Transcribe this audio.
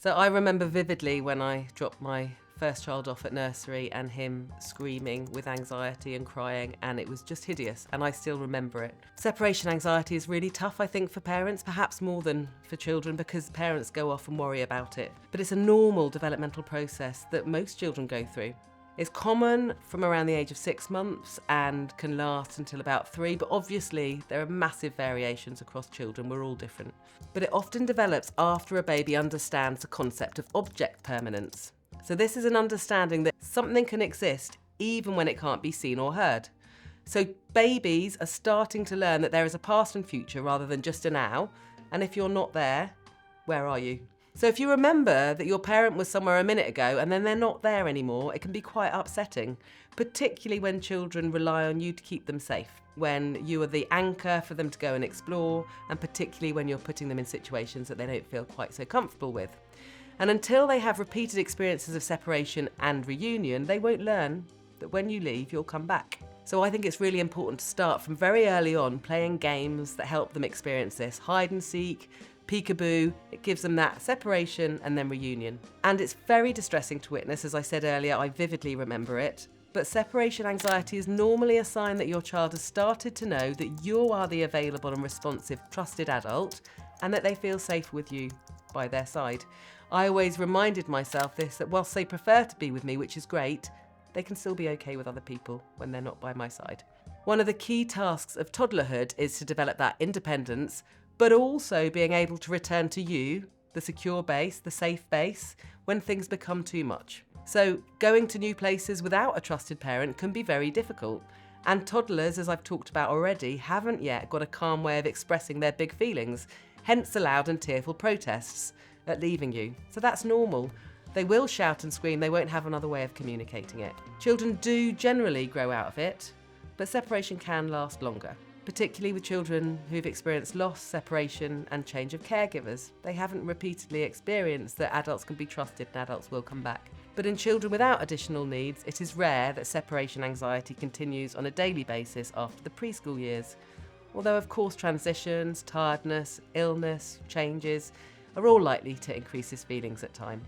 So I remember vividly when I dropped my first child off at nursery and him screaming with anxiety and crying, and it was just hideous, and I still remember it. Separation anxiety is really tough, I think, for parents, perhaps more than for children, because parents go off and worry about it. But it's a normal developmental process that most children go through. It's common from around the age of 6 months and can last until about 3, but obviously there are massive variations across children, we're all different. But it often develops after a baby understands the concept of object permanence. So this is an understanding that something can exist even when it can't be seen or heard. So babies are starting to learn that there is a past and future rather than just a now, and if you're not there, where are you? So if you remember that your parent was somewhere a minute ago and then they're not there anymore, it can be quite upsetting, particularly when children rely on you to keep them safe, when you are the anchor for them to go and explore, and particularly when you're putting them in situations that they don't feel quite so comfortable with. And until they have repeated experiences of separation and reunion, they won't learn that when you leave, you'll come back. So I think it's really important to start from very early on playing games that help them experience this. Hide and seek, peekaboo, it gives them that separation and then reunion. And it's very distressing to witness, as I said earlier, I vividly remember it. But separation anxiety is normally a sign that your child has started to know that you are the available and responsive, trusted adult, and that they feel safe with you by their side. I always reminded myself this, that whilst they prefer to be with me, which is great, they can still be okay with other people when they're not by my side. One of the key tasks of toddlerhood is to develop that independence, but also being able to return to you, the secure base, the safe base, when things become too much. So going to new places without a trusted parent can be very difficult. And toddlers, as I've talked about already, haven't yet got a calm way of expressing their big feelings, hence the loud and tearful protests at leaving you. So that's normal. They will shout and scream, they won't have another way of communicating it. Children do generally grow out of it, but separation can last longer, particularly with children who've experienced loss, separation and change of caregivers. They haven't repeatedly experienced that adults can be trusted and adults will come back. But in children without additional needs, it is rare that separation anxiety continues on a daily basis after the preschool years. Although of course transitions, tiredness, illness, changes are all likely to increase his feelings at time.